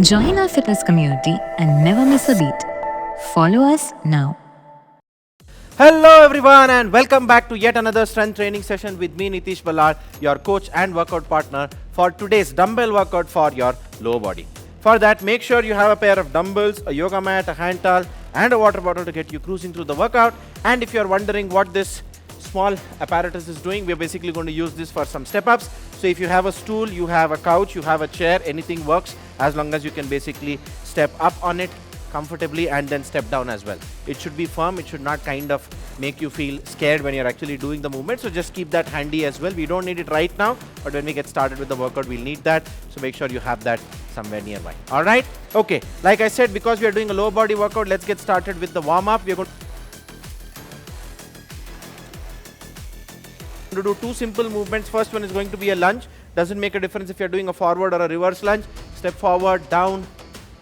Join our fitness community and never miss a beat. Follow us now. Hello everyone and welcome back to yet another strength training session with me Nitish Ballard, your coach and workout partner for today's dumbbell workout for your lower body. For that, make sure you have a pair of dumbbells, a yoga mat, a hand towel and a water bottle to get you cruising through the workout. And if you're wondering what this small apparatus is doing, we're basically going to use this for some step ups. So if you have a stool, you have a couch, you have a chair, anything works as long as you can basically step up on it comfortably and then step down as well. It should be firm, it should not kind of make you feel scared when you're actually doing the movement, so just keep that handy as well. We don't need it right now, but when we get started with the workout we'll need that, so make sure you have that somewhere nearby. Alright, okay, like I said, because we are doing a lower body workout, let's get started with the warm-up. We're going to do two simple movements. First one is going to be a lunge. Doesn't make a difference if you're doing a forward or a reverse lunge. Step forward, down,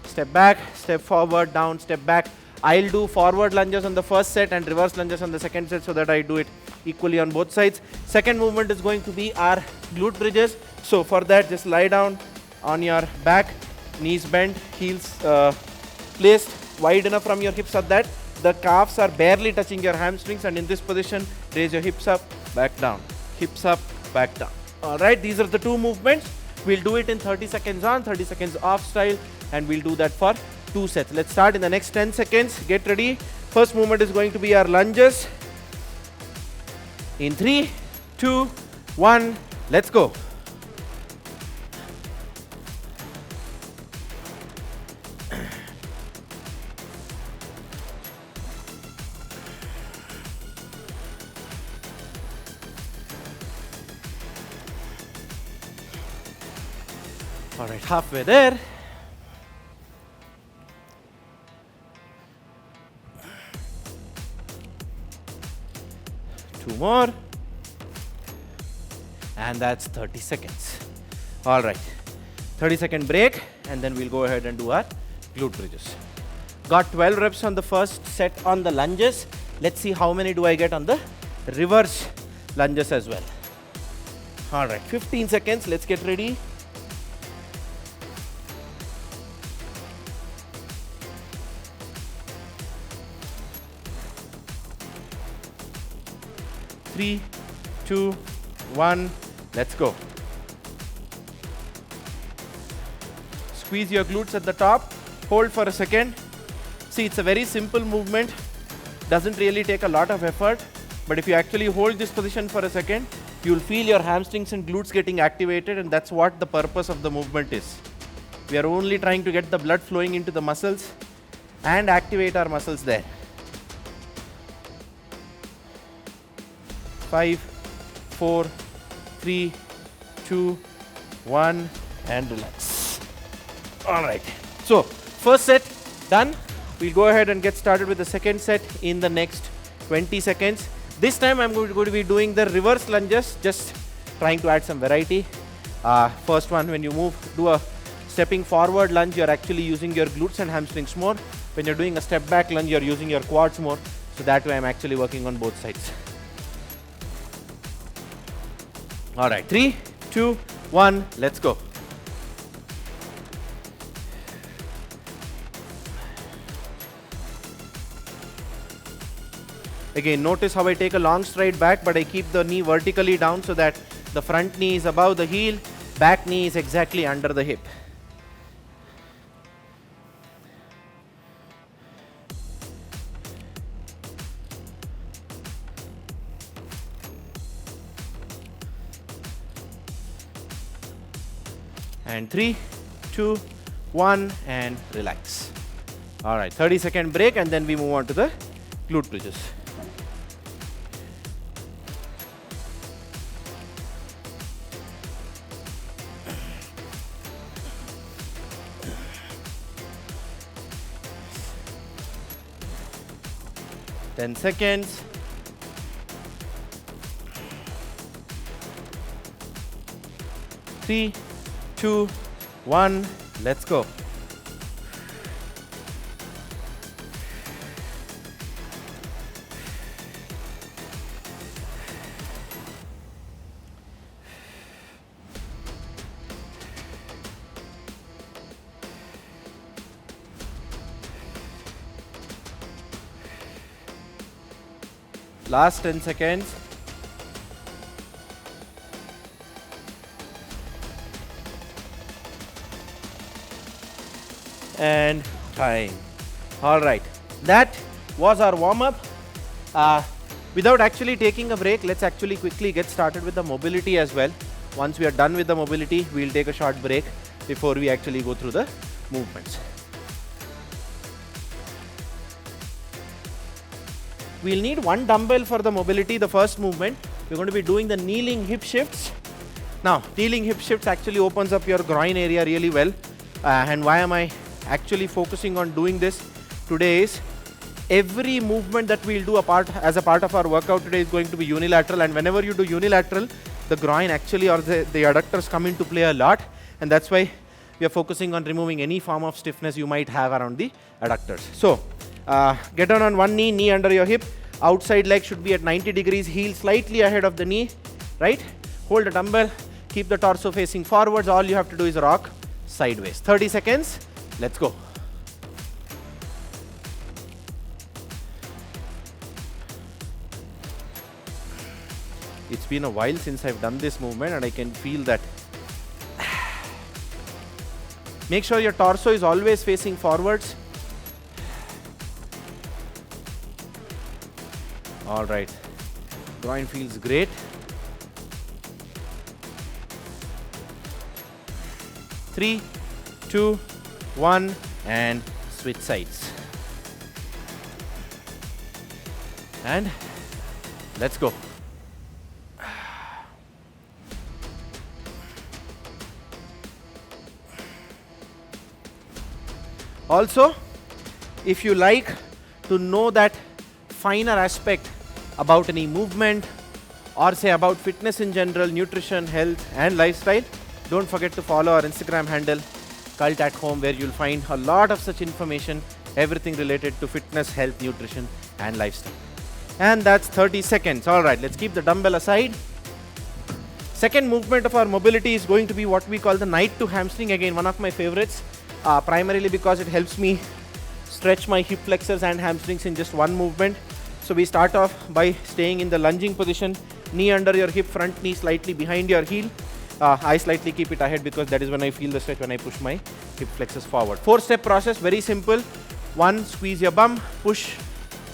step back, step forward, down, step back. I'll do forward lunges on the first set and reverse lunges on the second set so that I do it equally on both sides. Second movement is going to be our glute bridges. So for that, just lie down on your back, knees bent, heels placed wide enough from your hips so that the calves are barely touching your hamstrings, and in this position, raise your hips up, back down, hips up, back down. Alright, these are the two movements. We'll do it in 30 seconds on, 30 seconds off style, and we'll do that for 2 sets. Let's start in the next 10 seconds. Get ready. First movement is going to be our lunges. In 3, 2, 1, let's go. Alright, halfway there. Two more. And that's 30 seconds. Alright, 30-second break, and then we'll go ahead and do our glute bridges. Got 12 reps on the first set on the lunges. Let's see how many do I get on the reverse lunges as well. Alright, 15 seconds. Let's get ready. 3, 2, 1, let's go. Squeeze your glutes at the top, hold for a second. See, it's a very simple movement, doesn't really take a lot of effort, but if you actually hold this position for a second, you'll feel your hamstrings and glutes getting activated, and that's what the purpose of the movement is. We are only trying to get the blood flowing into the muscles and activate our muscles there. 5, 4, 3, 2, 1, and relax. Alright, so first set done. We'll go ahead and get started with the second set in the next 20 seconds. This time I'm going to be doing the reverse lunges, just trying to add some variety. First one, when you move, do a stepping forward lunge, you're actually using your glutes and hamstrings more. When you're doing a step back lunge, you're using your quads more. So that way I'm actually working on both sides. Alright, 3, 2, 1, let's go. Again, notice how I take a long stride back, but I keep the knee vertically down so that the front knee is above the heel, back knee is exactly under the hip. And 3, 2, 1, and relax. Alright, 30-second break, and then we move on to the glute bridges. Ten seconds. 3, 2, 1, let's go. Last 10 seconds. And time. All right, that was our warm-up. Without actually taking a break, let's actually quickly get started with the mobility as well. Once we are done with the mobility, we'll take a short break before we actually go through the movements. We'll need one dumbbell for the mobility, the first movement. We're going to be doing the kneeling hip shifts. Now, kneeling hip shifts actually opens up your groin area really well. And why am I actually focusing on doing this today is every movement that we'll do as a part of our workout today is going to be unilateral, and whenever you do unilateral, the groin actually or the adductors come into play a lot, and that's why we are focusing on removing any form of stiffness you might have around the adductors. So get down on one knee, knee under your hip, outside leg should be at 90 degrees, heel slightly ahead of the knee, right? Hold the dumbbell, keep the torso facing forwards. All you have to do is rock sideways. 30 seconds, let's go. It's been a while since I've done this movement and I can feel that. Make sure your torso is always facing forwards. All right, groin feels great. 3, 2, 1, and switch sides. And let's go. Also, if you like to know that finer aspect about any movement or say about fitness in general, nutrition, health and lifestyle, don't forget to follow our Instagram handle cult@home, where you'll find a lot of such information, everything related to fitness, health, nutrition and lifestyle. And that's 30 seconds. All right, let's keep the dumbbell aside. Second movement of our mobility is going to be what we call the knight to hamstring. Again, one of my favorites. Primarily because it helps me stretch my hip flexors and hamstrings in just one movement. So we start off by staying in the lunging position, knee under your hip, front knee slightly behind your heel. I slightly keep it ahead because that is when I feel the stretch when I push my hip flexors forward. 4-step process, very simple. 1, squeeze your bum, push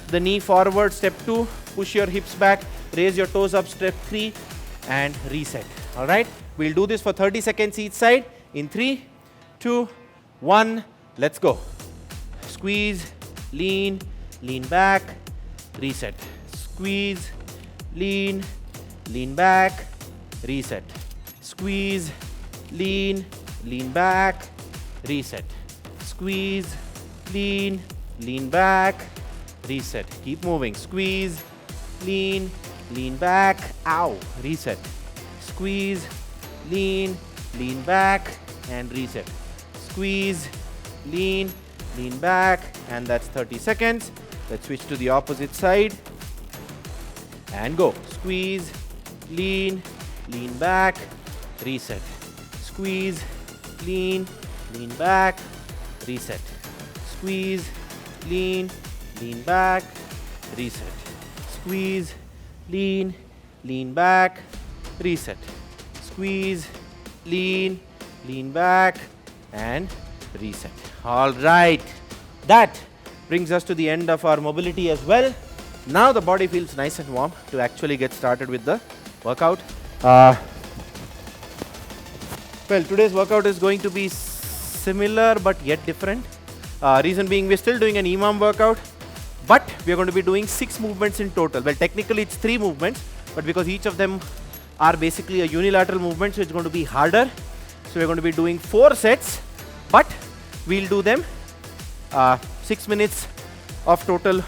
the knee forward. Step 2, push your hips back, raise your toes up. Step 3, and reset. All right, we'll do this for 30 seconds each side. In 3, 2, 1, let's go. Squeeze, lean, lean back, reset. Squeeze, lean, lean back, reset. Squeeze, lean, lean back, reset. Squeeze, lean, lean back, reset. Keep moving. Squeeze, lean, lean back, ow, reset. Squeeze, lean, lean back, and reset. Squeeze, lean, lean back, and that's 30 seconds. Let's switch to the opposite side and go. Squeeze, lean, lean back, reset. Squeeze, lean, lean back, reset. Squeeze, lean, lean back, reset. Squeeze, lean, lean back, reset. Squeeze, lean, lean back, and reset. All right, that brings us to the end of our mobility as well. Now the body feels nice and warm to actually get started with the workout. Well, today's workout is going to be similar but yet different. Reason being, we're still doing an EMOM workout, but we're going to be doing 6 movements in total. Well, technically it's 3 movements, but because each of them are basically a unilateral movement, so it's going to be harder. So we're going to be doing 4 sets, but we'll do them 6 minutes of total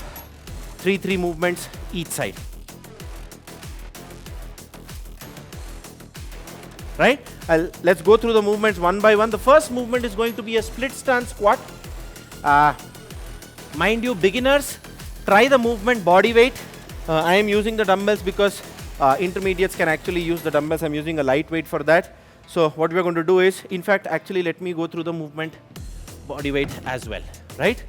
3 movements each side. Right? Let's go through the movements one by one. The first movement is going to be a split stance squat. Mind you, beginners, try the movement body weight. I am using the dumbbells because intermediates can actually use the dumbbells. I'm using a lightweight for that. So what we're going to do is, in fact, actually let me go through the movement body weight as well, right?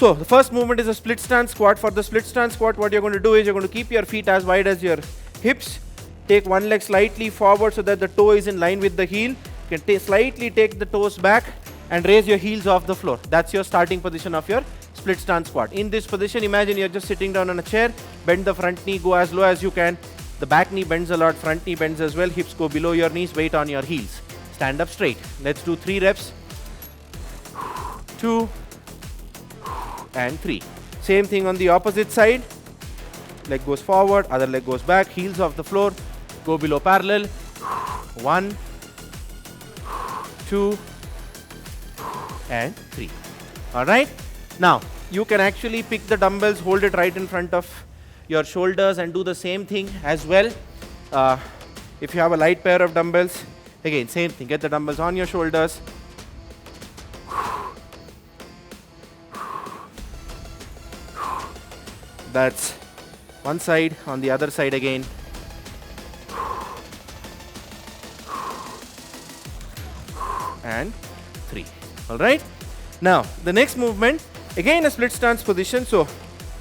So the first movement is a split stance squat. For the split stance squat, what you're going to do is you're going to keep your feet as wide as your hips. Take one leg slightly forward so that the toe is in line with the heel. You can slightly take the toes back and raise your heels off the floor. That's your starting position of your split stance squat. In this position, imagine you're just sitting down on a chair. Bend the front knee, go as low as you can. The back knee bends a lot, front knee bends as well. Hips go below your knees, weight on your heels. Stand up straight. Let's do 3 reps. 2 and 3. Same thing on the opposite side. Leg goes forward, other leg goes back, heels off the floor, go below parallel. 1, 2 and 3. Alright, now you can actually pick the dumbbells, hold it right in front of your shoulders and do the same thing as well. If you have a light pair of dumbbells, again same thing, get the dumbbells on your shoulders. That's one side, on the other side again. And 3. Alright. Now the next movement, again a split stance position. So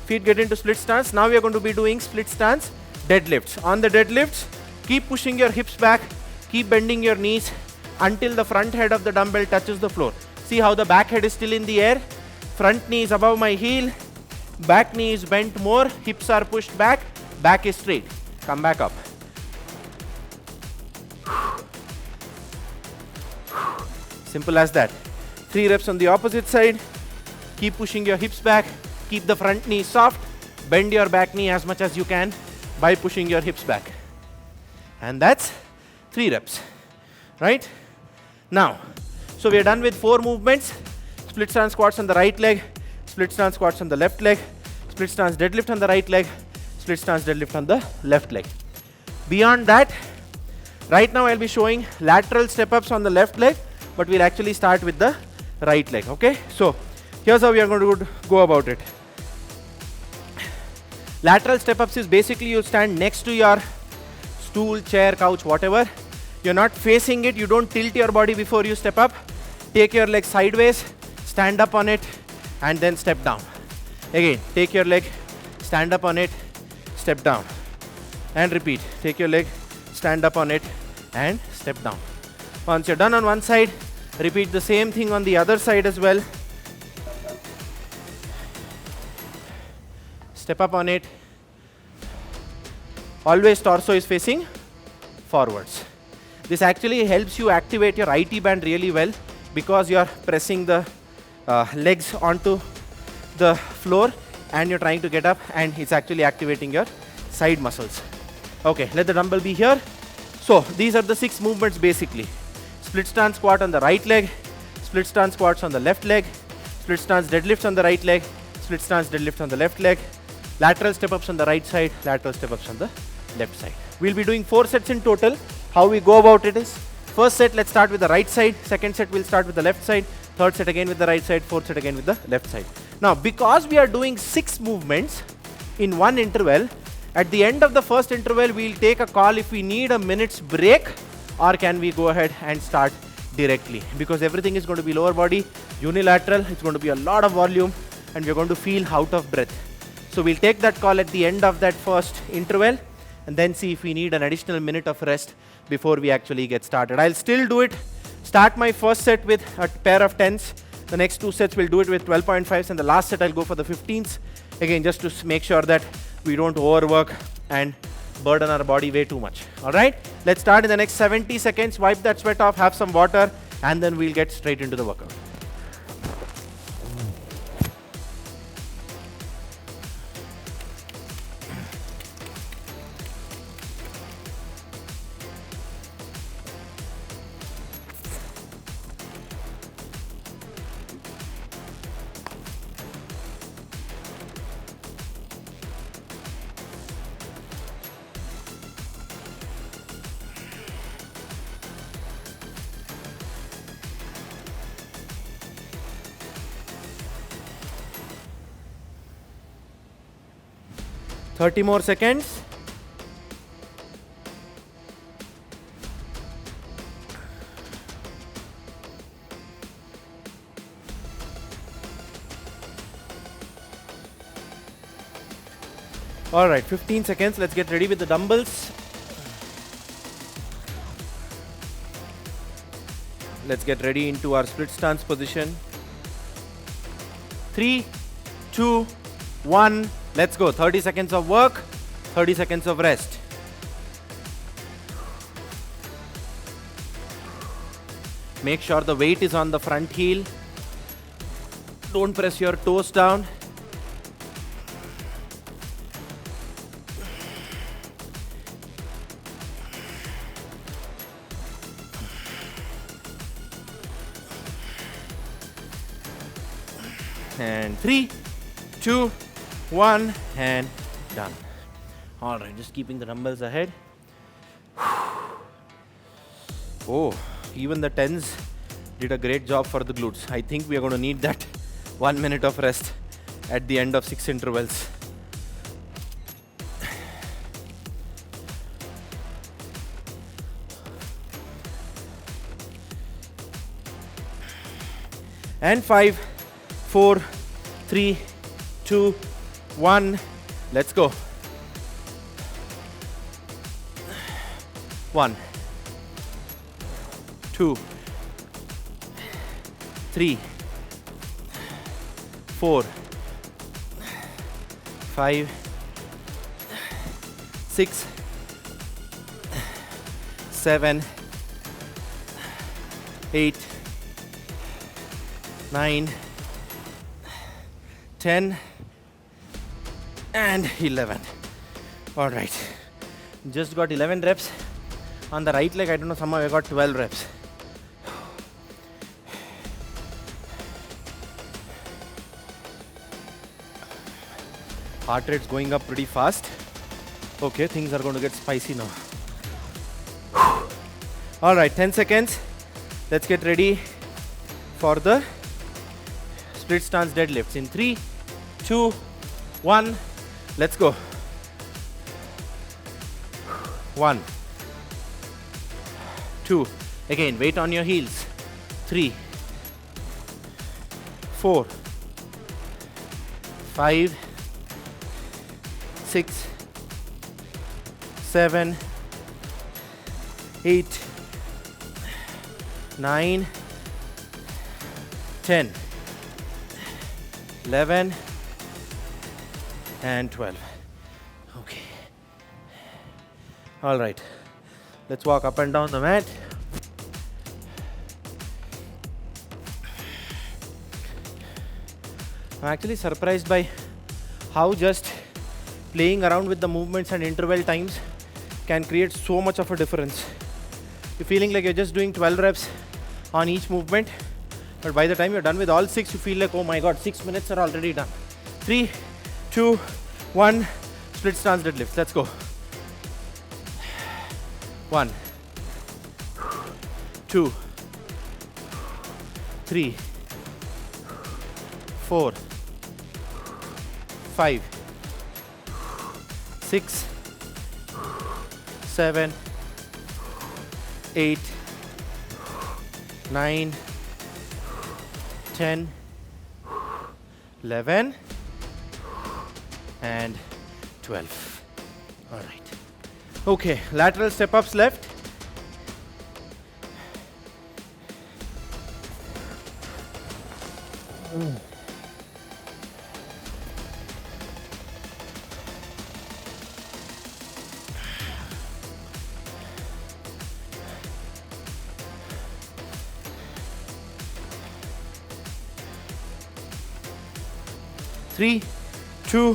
feet get into split stance. Now we are going to be doing split stance deadlifts. On the deadlifts, keep pushing your hips back, keep bending your knees until the front head of the dumbbell touches the floor. See how the back head is still in the air, front knee is above my heel, back knee is bent more, hips are pushed back, back is straight. Come back up. Simple as that. 3 reps on the opposite side. Keep pushing your hips back, keep the front knee soft, bend your back knee as much as you can by pushing your hips back. And that's 3 reps. Right? Now, so we are done with 4 movements. Split stance squats on the right leg, split stance squats on the left leg, split stance deadlift on the right leg, split stance deadlift on the left leg. Beyond that, right now I'll be showing lateral step-ups on the left leg, but we'll actually start with the right leg, okay? So, here's how we are going to go about it. Lateral step-ups is basically you stand next to your stool, chair, couch, whatever. You're not facing it, you don't tilt your body before you step up. Take your leg sideways, stand up on it, and then step down. Again, take your leg, stand up on it, step down. And repeat. Take your leg, stand up on it, and step down. Once you're done on one side, repeat the same thing on the other side as well. Step up on it. Always torso is facing forwards. This actually helps you activate your IT band really well because you're pressing the legs onto the floor and you're trying to get up, and it's actually activating your side muscles. Okay, let the dumbbell be here. So these are the 6 movements basically. Split stance squat on the right leg, split stance squats on the left leg, split stance deadlifts on the right leg, split stance deadlifts on the left leg, lateral step ups on the right side, lateral step ups on the left side. We'll be doing 4 sets in total. How we go about it is, first set let's start with the right side, second set we'll start with the left side, third set again with the right side, fourth set again with the left side. Now because we are doing 6 movements in one interval, at the end of the first interval we'll take a call if we need a minute's break or can we go ahead and start directly, because everything is going to be lower body, unilateral, it's going to be a lot of volume and we're going to feel out of breath. So we'll take that call at the end of that first interval and then see if we need an additional minute of rest before we actually get started. I'll still do it. Start my first set with a pair of 10s. The next 2 sets we'll do it with 12.5s, and the last set I'll go for the 15s. Again, just to make sure that we don't overwork and burden our body way too much. Alright, let's start in the next 70 seconds. Wipe that sweat off, have some water, and then we'll get straight into the workout. Thirty more seconds. All right, 15 seconds. Let's get ready with the dumbbells. Let's get ready into our split stance position. 3, 2, 1. Let's go. 30 seconds of work, 30 seconds of rest. Make sure the weight is on the front heel. Don't press your toes down. And 3, 2, 1, and done. All right, just keeping the dumbbells ahead. Oh, even the 10s did a great job for the glutes. I think we are going to need that 1 minute of rest at the end of 6 intervals. And 5, 4, 3, 2, 1. Let's go. 1, 2, 3, 4, 5, 6, 7, 8, 9, 10, and 11. All right. Just got 11 reps. On the right leg, I don't know, somehow I got 12 reps. Heart rate's going up pretty fast. Okay, things are going to get spicy now. All right, 10 seconds. Let's get ready for the split stance deadlifts. In 3, 2, 1. Let's go. 1, 2. Again, weight on your heels. 3, 4, 5, 6, 7, 8, 9, 10, 11, and 12. Okay. All right. Let's walk up and down the mat. I'm actually surprised by how just playing around with the movements and interval times can create so much of a difference. You're feeling like you're just doing 12 reps on each movement, but by the time you're done with all 6, you feel like, oh my god, 6 minutes are already done. 3, 2, 1, split stance deadlifts. Let's go. 1, 2, 3, 4, 5, 6, 7, 8, 9, 10, 11, and 12. All right. Okay, lateral step ups left. Three, 2,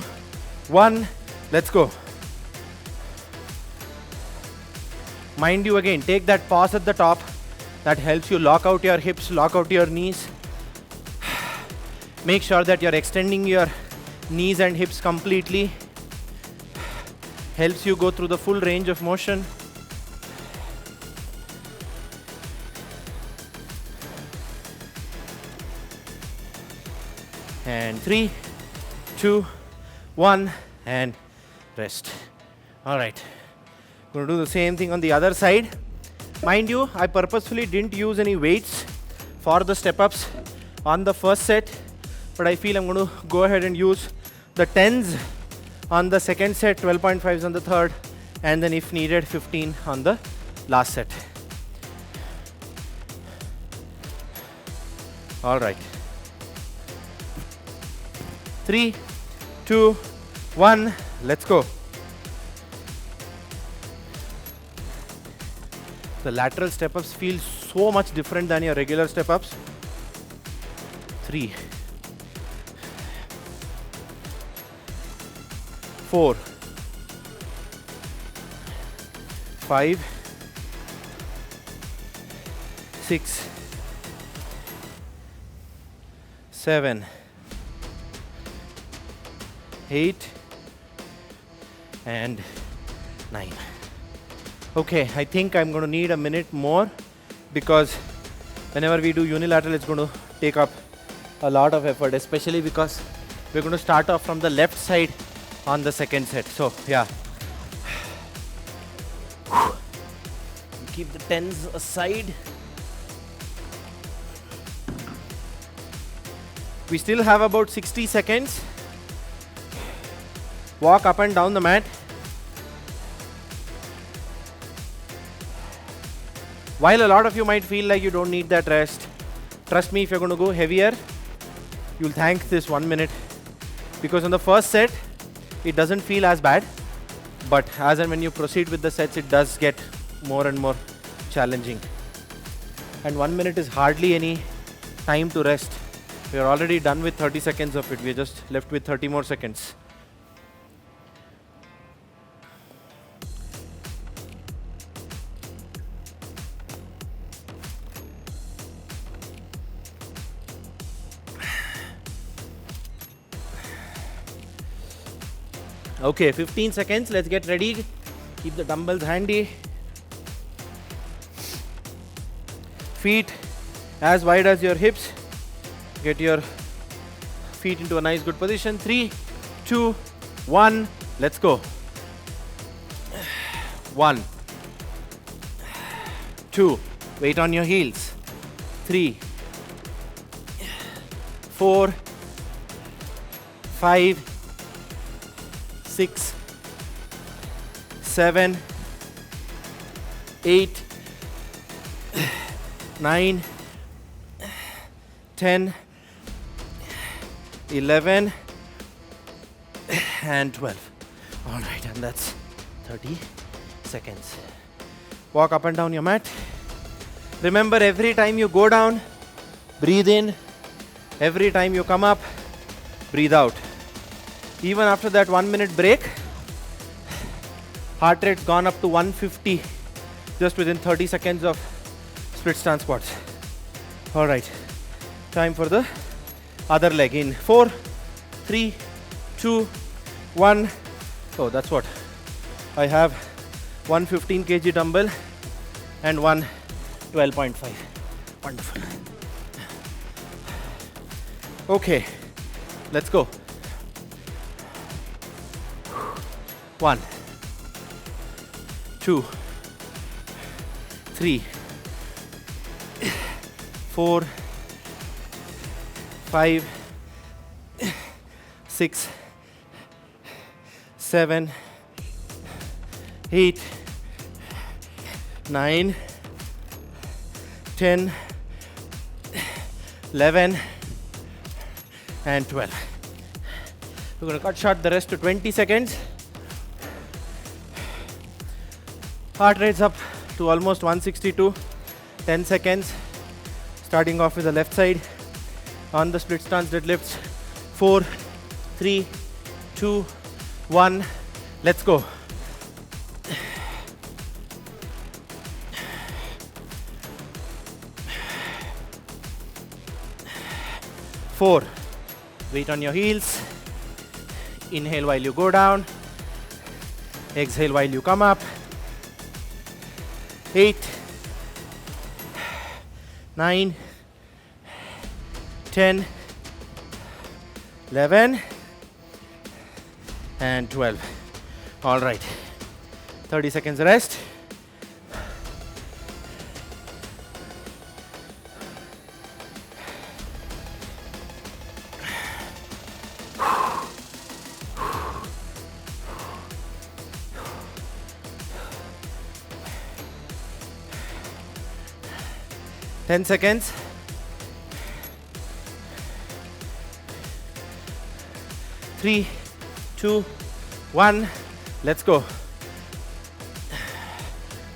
1, let's go. Mind you, again, take that pause at the top. That helps you lock out your hips, lock out your knees. Make sure that you're extending your knees and hips completely. Helps you go through the full range of motion. And 3, 2, 1, and rest. All right. Going to do the same thing on the other side. Mind you, I purposefully didn't use any weights for the step-ups on the first set, but I feel I'm going to go ahead and use the 10s on the second set, 12.5s on the third, and then if needed 15 on the last set. All right. 3, 2, 1, let's go. The lateral step-ups feel so much different than your regular step-ups. 3, 4, 5, 6, 7, 8, and 9. Okay, I think I'm going to need a minute more because whenever we do unilateral, it's going to take up a lot of effort, especially because we're going to start off from the left side on the second set. So, yeah. Keep the tens aside. We still have about 60 seconds. Walk up and down the mat. While a lot of you might feel like you don't need that rest, trust me, if you're going to go heavier, you'll thank this 1 minute. Because on the first set, it doesn't feel as bad. But as and when you proceed with the sets, it does get more and more challenging. And 1 minute is hardly any time to rest. We are already done with 30 seconds of it. We are just left with 30 more seconds. Okay, 15 seconds. Let's get ready. Keep the dumbbells handy. Feet as wide as your hips. Get your feet into a nice good position. 3, 2, 1. Let's go. 1, 2. Weight on your heels. 3, 4, 5, 6, 7, 8, 9, 10, 11, and 12. All right, and that's 30 seconds. Walk up and down your mat. Remember, every time you go down, breathe in. Every time you come up, breathe out. Even after that 1 minute break, heart rate's gone up to 150 just within 30 seconds of split stance squats. All right, time for the other leg. In 4, 3, 2, 1. Oh, that's what. I have one 15 kg dumbbell and one 12.5. Wonderful. Okay, let's go. 1, 2, 3, 4, 5, 6, 7, 8, 9, 10, 11, and 12. We're going to cut short the rest to 20 seconds. Heart rate's up to almost 162. 10 seconds. Starting off with the left side on the split stance deadlifts. 4, 3, 2, 1. Let's go. 4. Weight on your heels. Inhale while you go down. Exhale while you come up. 8, 9, 10, 11, and 12. All right. 30 seconds rest. 10 seconds. 3, 2, 1. Let's go.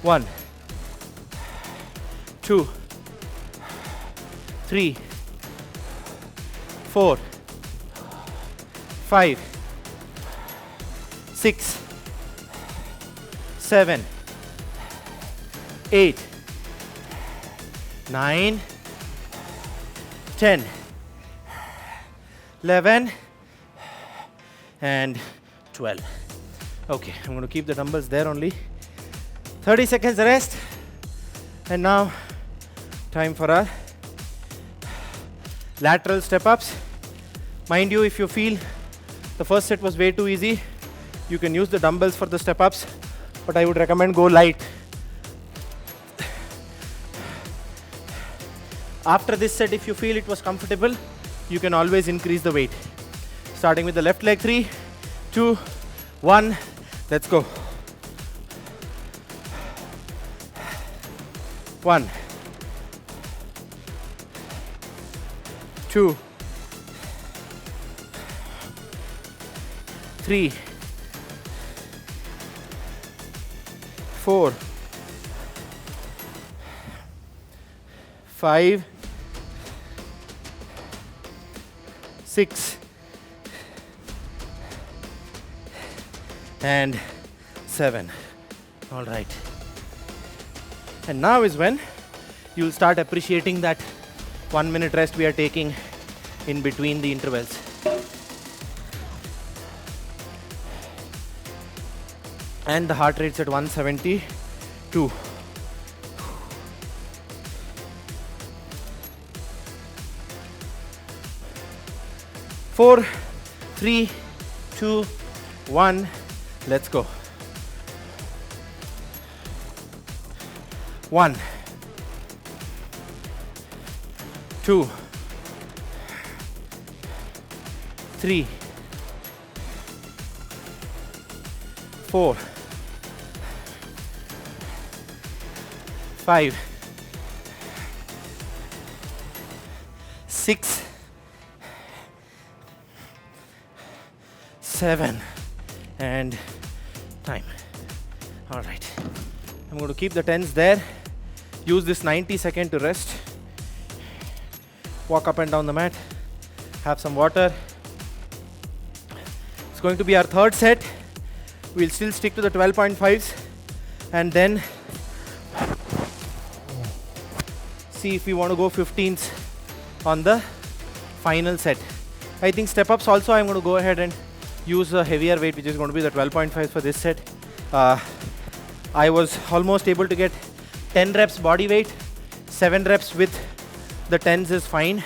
1, 2, 3, 4, 5, 6, 7, 8, 9, 10, 11, and 12. Okay, I'm going to keep the dumbbells there only. 30 seconds rest. And now, time for our lateral step-ups. Mind you, if you feel the first set was way too easy, you can use the dumbbells for the step-ups, but I would recommend go light. After this set, if you feel it was comfortable, you can always increase the weight. Starting with the left leg. 3, 2, 1. Let's go. 1, 2, 3, 4, 5, 6, and 7. All right. And now is when you'll start appreciating that 1 minute rest we are taking in between the intervals. And the heart rate's at 172. 4, 3, 2, 1. Let's go. 1, 2, 3, 4, 5, 6, 7, and time. All right. I'm going to keep the 10s there. Use this 90 seconds to rest. Walk up and down the mat. Have some water. It's going to be our third set. We'll still stick to the 12.5s and then see if we want to go 15s on the final set. I think step-ups also I'm going to go ahead and use a heavier weight, which is going to be the 12.5s for this set. I was almost able to get 10 reps body weight, 7 reps with the 10s is fine.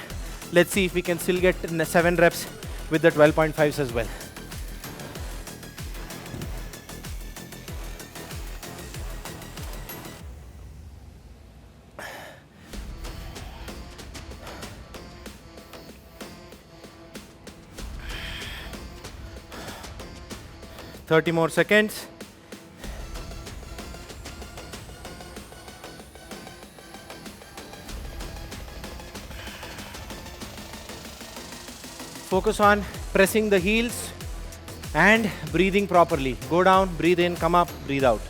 Let's see if we can still get 7 reps with the 12.5s as well. Thirty more seconds. Focus on pressing the heels and breathing properly. Go down, breathe in, come up, breathe out.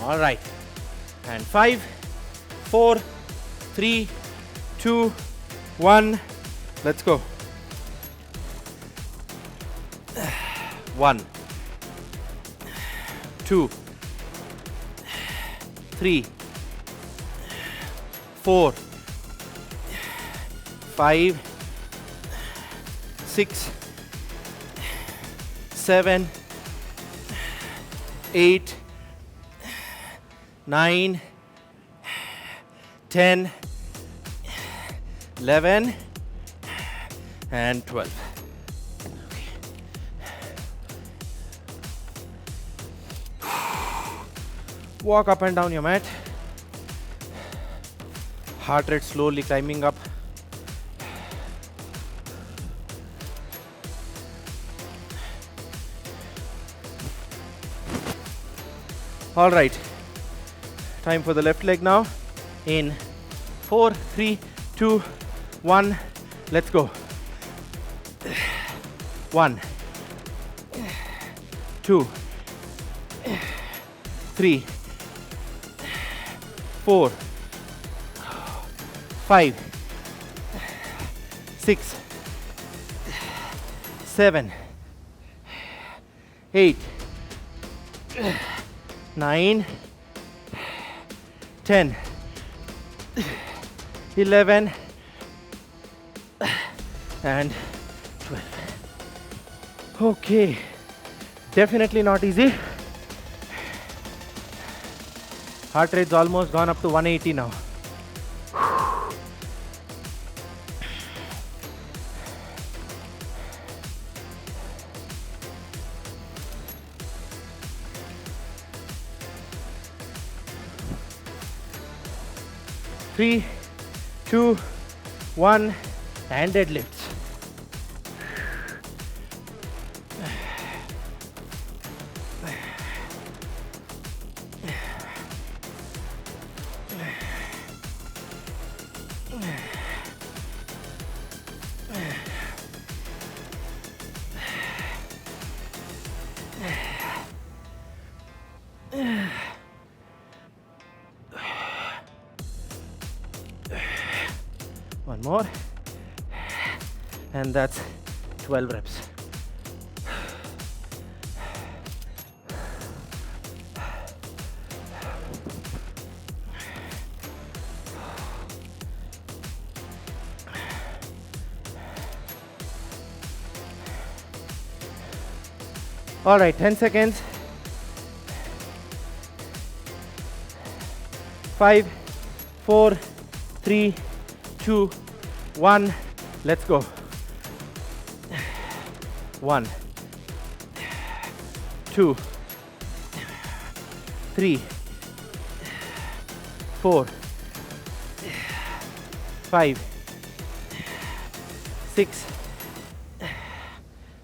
All right. And 5, 4, 3, 2, 1. Let's go. 1, 2, 3, 4, 5, 6, 7, 8, 9, 10, 11, and 12. Walk up and down your mat. Heart rate slowly climbing up. All right. Time for the left leg now. In 4, 3, 2, 1. Let's go. 1, 2, 3, 4, 5, 6, 7, 8, 9, 10, 11, and 12. Okay, definitely not easy. Heart rate's almost gone up to 180 now. Three, 2, 1, and deadlifts. One more, and that's 12 reps. All right, 10 seconds. 5, 4, 3, 2, 1. Let's go. 1, 2, 3, 4, 5, 6,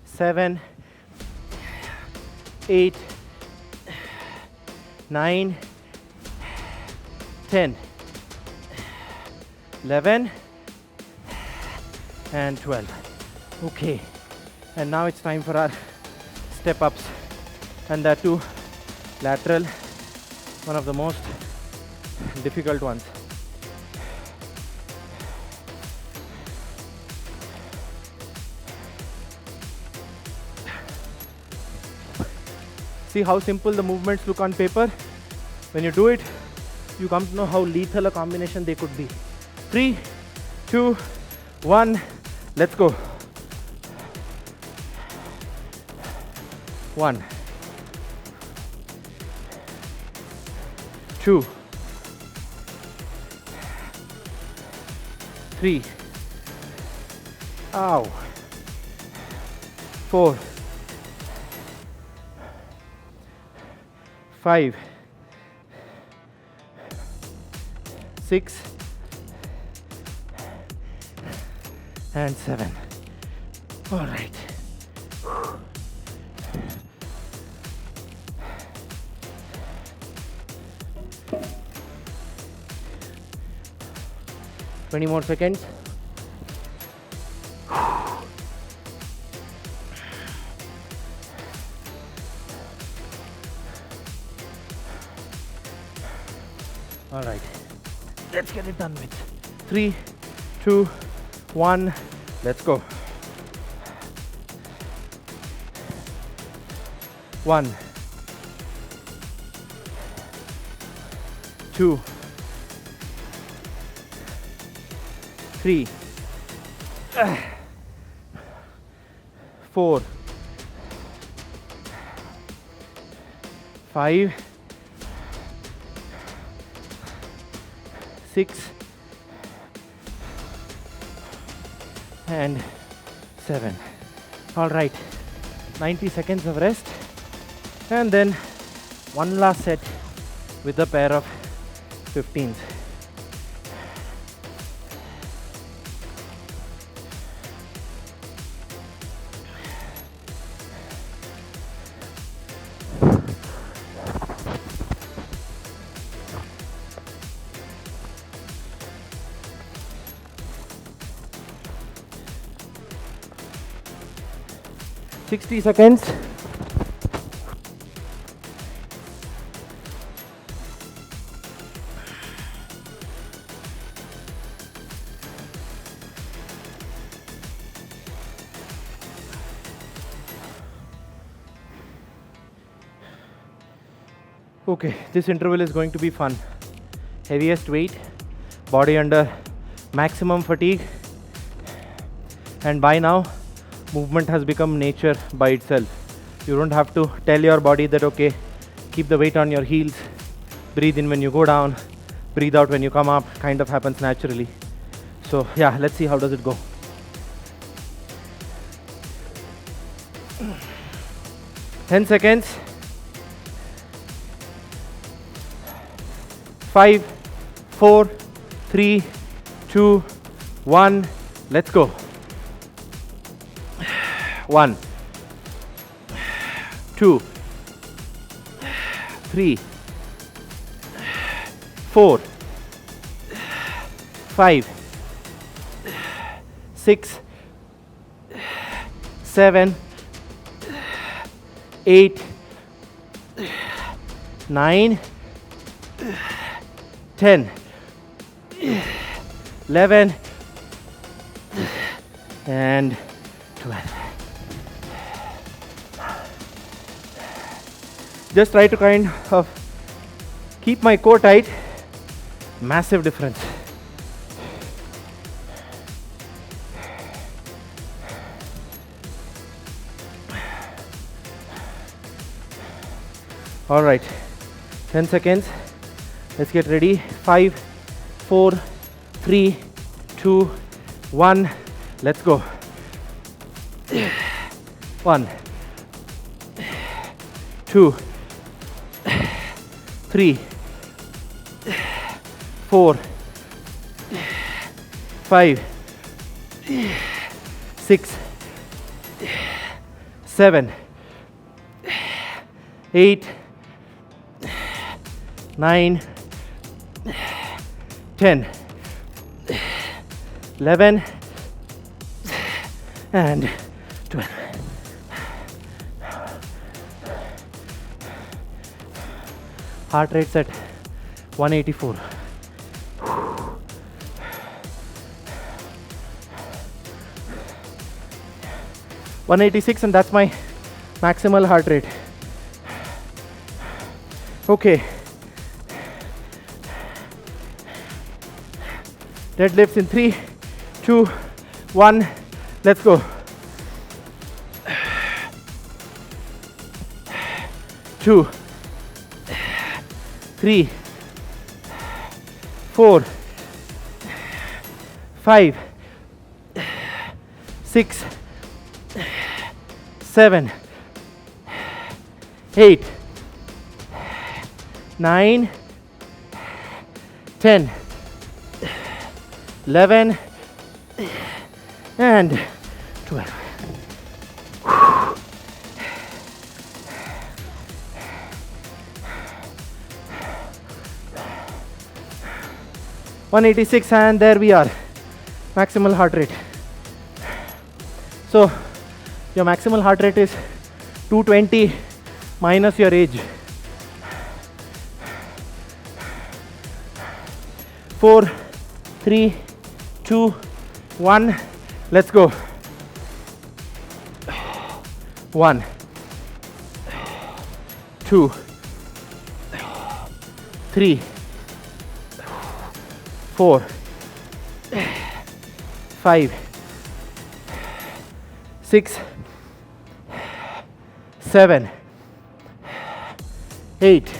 7, 8, 9, 10, 11, and 12. Okay, and now it's time for our step ups, and that too lateral, one of the most difficult ones. See how simple the movements look on paper? When you do it, you come to know how lethal a combination they could be. 3, 2, 1, let's go. 1, 2, 3, ow, 4, 5, 6, and 7. All right. 20 more seconds. All right, let's get it done with. 3, 2, 1, let's go. 1, 2, 3, 4, 5, 6, and 7. All right, 90 seconds of rest, and then one last set with a pair of 15s. 60 seconds. Okay, this interval is going to be fun. Heaviest weight, body under maximum fatigue, and by now movement has become nature by itself. You don't have to tell your body that okay, keep the weight on your heels, breathe in when you go down, breathe out when you come up. Kind of happens naturally. So yeah, let's see how does it go. Ten seconds. 5, 4, 3, 2, 1. Let's go. 1, 2, 3, 4, 5, 6, 7, 8, 9, 10, 11, and 12. Just try to kind of keep my core tight. Massive difference. All right, 10 seconds. Let's get ready. 5, 4, 3, 2, 1. Let's go. 1, 2, 3, 4, 5, 6, 7, 8, 9, 10, 11, and 12. Heart rate's at 184. (186), and that's my maximal heart rate. Okay. Deadlifts in 3, 2, 1. Let's go. 2, 3, 4, 5, 6, 7, 8, 9, 10, 11, and 12. (186), and there we are. Maximal heart rate. So your maximal heart rate is 220 minus your age. 4, 3, 2, 1. Let's go. 1, 2, 3, 4, 5, 6, 7, 8,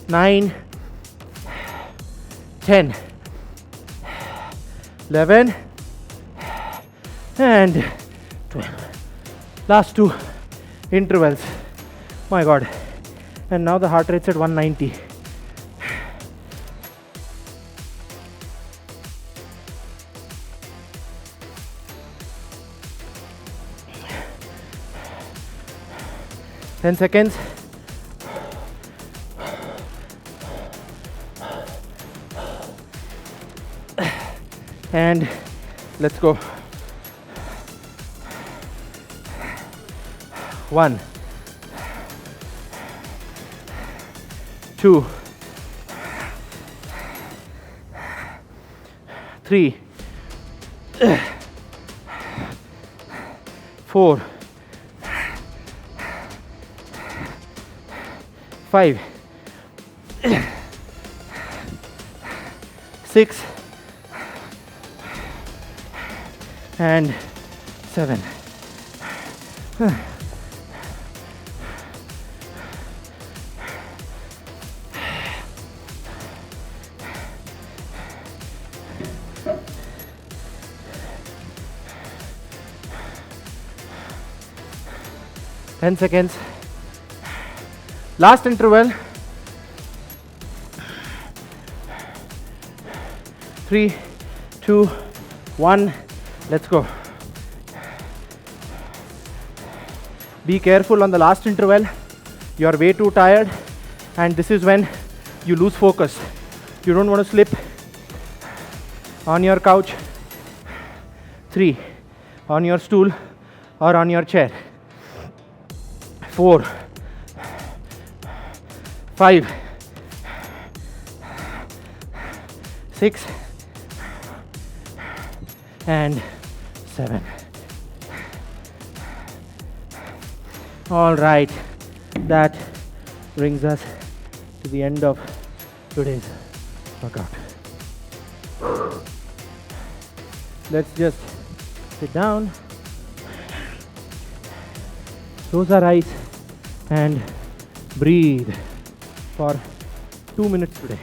9, 10, 11, and 12. Last two intervals. My God. And now the heart rate's at 190. Ten seconds. And let's go. 1, 2, 3, 4, 5, 6, and 7. 10 seconds. Last interval. 3, 2, 1. Let's go. Be careful on the last interval. You are way too tired, and this is when you lose focus. You don't want to slip on your couch, 3, on your stool or on your chair, 4, 5, 6, and 7. All right, that brings us to the end of today's workout. Let's just sit down, close our eyes, and breathe for 2 minutes today.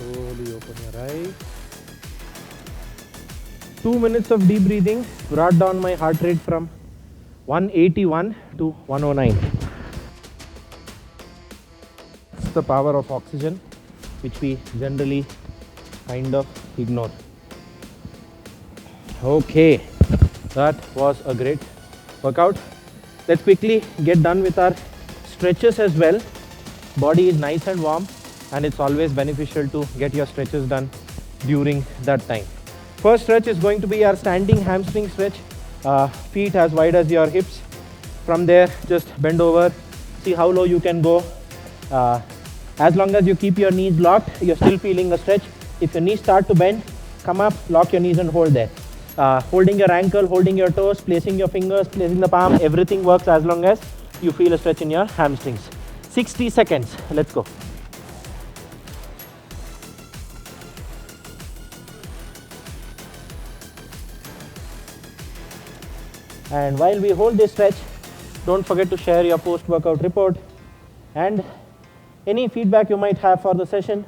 Slowly open your eyes. 2 minutes of deep breathing brought down my heart rate from 181 to 109. It's the power of oxygen, which we generally kind of ignore. Okay, that was a great workout. Let's quickly get done with our stretches as well. Body is nice and warm, and it's always beneficial to get your stretches done during that time. First stretch is going to be our standing hamstring stretch. Feet as wide as your hips. From there, just bend over, see how low you can go. As long as you keep your knees locked, you're still feeling a stretch. If your knees start to bend, come up, lock your knees and hold there. Holding your ankle, holding your toes, placing your fingers, placing the palm, everything works as long as you feel a stretch in your hamstrings. 60 seconds, let's go. And while we hold this stretch, don't forget to share your post-workout report and any feedback you might have for the session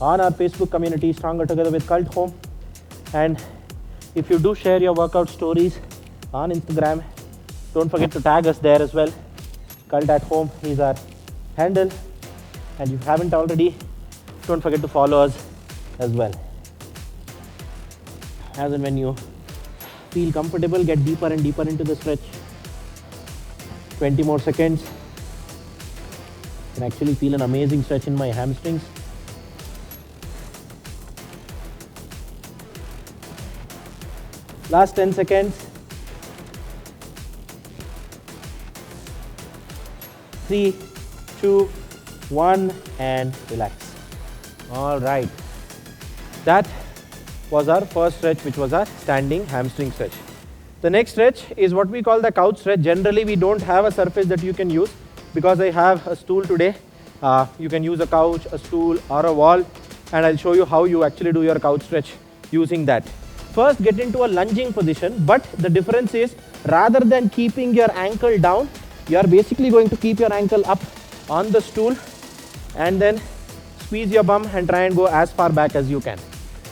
on our Facebook community, Stronger Together with Cult Home. And if you do share your workout stories on Instagram, don't forget to tag us there as well. Cult at Home is our handle. And if you haven't already, don't forget to follow us as well. As and when you feel comfortable, get deeper and deeper into the stretch. 20 more seconds. I can actually feel an amazing stretch in my hamstrings. Last 10 seconds. 3, 2, 1, and relax. All right. That was our first stretch, which was our standing hamstring stretch. The next stretch is what we call the couch stretch. Generally, we don't have a surface that you can use. Because I have a stool today, you can use a couch, a stool, or a wall, and I'll show you how you actually do your couch stretch using that. First, get into a lunging position, but the difference is rather than keeping your ankle down, you are basically going to keep your ankle up on the stool and then squeeze your bum and try and go as far back as you can.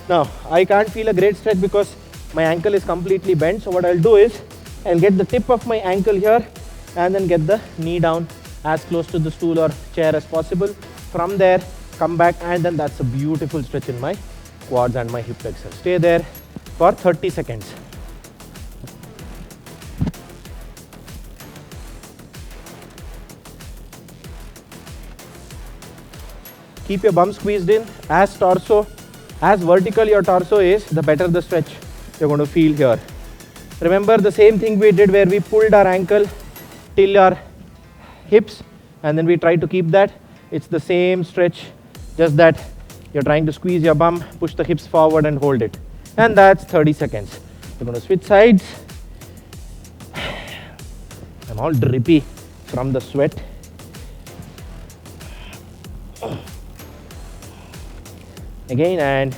Now, I can't feel a great stretch because my ankle is completely bent. So what I'll do is I'll get the tip of my ankle here and then get the knee down as close to the stool or chair as possible. From there, come back, and then that's a beautiful stretch in my quads and my hip flexors. Stay there for 30 seconds. Keep your bum squeezed in. As vertical your torso is, the better the stretch you're going to feel here. Remember the same thing we did where we pulled our ankle till our hips and then we try to keep that. It's the same stretch, just that you're trying to squeeze your bum, push the hips forward and hold it. And that's 30 seconds. We're going to switch sides. I'm all drippy from the sweat. Again, and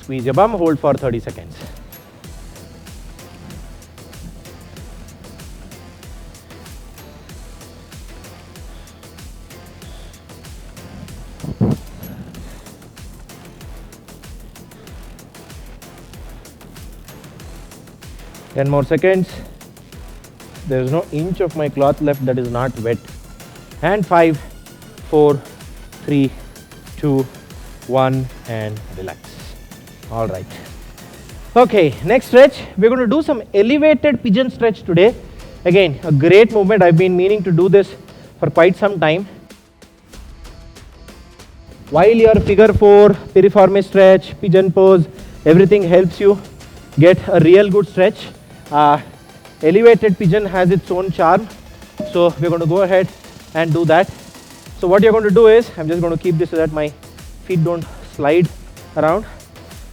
squeeze your bum, hold for 30 seconds. Ten more seconds. There is no inch of my cloth left that is not wet. And 5, 4, 3, 2, 1, and relax. All right. Okay, next stretch. We're going to do some elevated pigeon stretch today. Again, a great movement. I've been meaning to do this for quite some time. While your figure 4, piriformis stretch, pigeon pose, everything helps you get a real good stretch. Elevated pigeon has its own charm. So we're going to go ahead and do that. So what you're going to do is, I'm just going to keep this so that my feet don't slide around.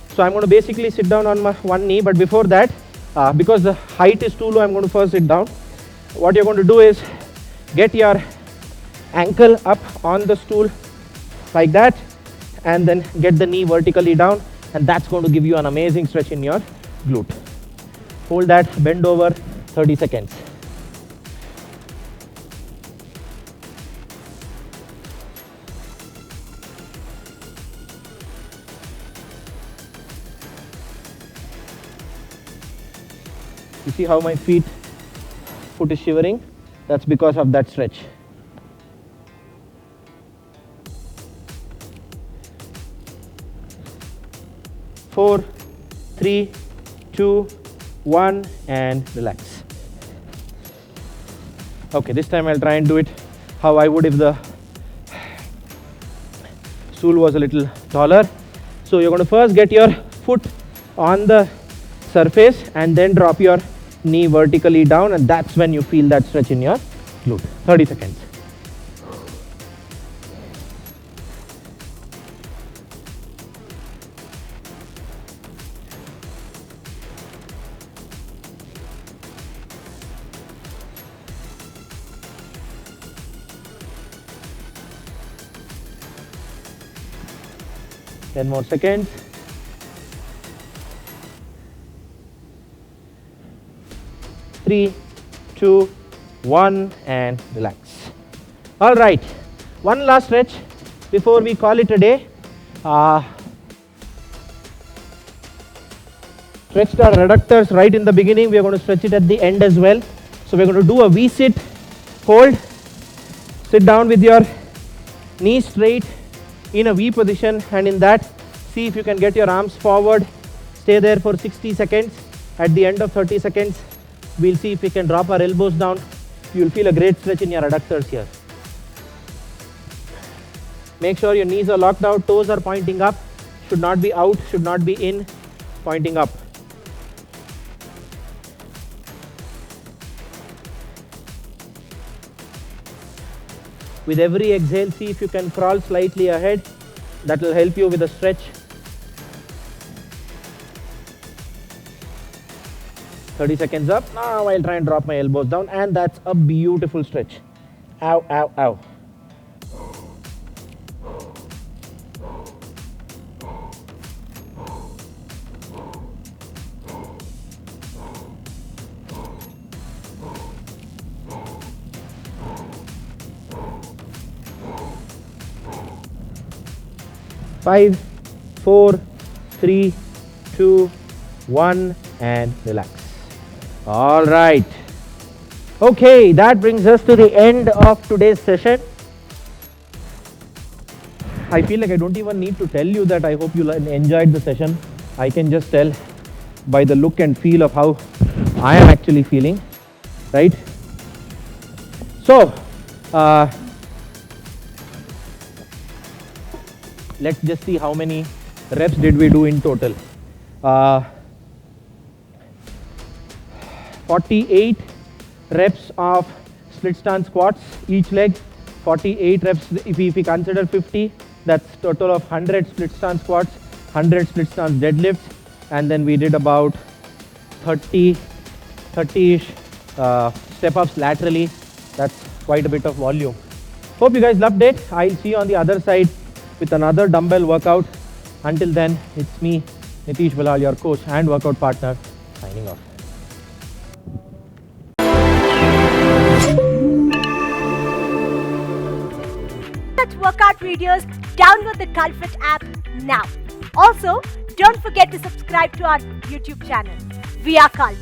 So I'm going to basically sit down on my one knee, but before that, because the height is too low, I'm going to first sit down. What you're going to do is get your ankle up on the stool like that, and then get the knee vertically down, and that's going to give you an amazing stretch in your glute. Hold that, bend over, 30 seconds. You see how my foot is shivering? That's because of that stretch. Four, 3, 2, 1, and relax. Okay, this time I'll try and do it how I would if the stool was a little taller. So you're going to first get your foot on the surface and then drop your knee vertically down, and that's when you feel that stretch in your glute. 30 seconds. Ten more seconds. 3, 2, 1, and relax. All right, one last stretch before we call it a day. Stretched our adductors right in the beginning. We are going to stretch it at the end as well. So we're going to do a V-sit, hold, sit down with your knees straight in a V position, and in that, see if you can get your arms forward. Stay there for 60 seconds. At the end of 30 seconds, we'll see if we can drop our elbows down. You'll feel a great stretch in your adductors here. Make sure your knees are locked out, toes are pointing up, should not be out, should not be in, pointing up. With every exhale, see if you can crawl slightly ahead. That will help you with the stretch. 30 seconds up. Now I'll try and drop my elbows down, and that's a beautiful stretch. Ow, ow, ow. Five, 4, 3, 2, 1, and relax. All right. Okay, that brings us to the end of today's session. I feel like I don't even need to tell you that I hope you enjoyed the session. I can just tell by the look and feel of how I am actually feeling, right? So, let's just see how many reps did we do in total. 48 reps of split stance squats each leg. 48 reps if we consider 50, that's total of 100 split stance squats, 100 split stance deadlifts, and then we did about 30-ish step-ups laterally. That's quite a bit of volume. Hope you guys loved it. I'll see you on the other side with another dumbbell workout. Until then, it's me, Nitish Balal, your coach and workout partner, signing off. Such workout videos, download the cult.fit app now. Also, don't forget to subscribe to our YouTube channel. We are Cult.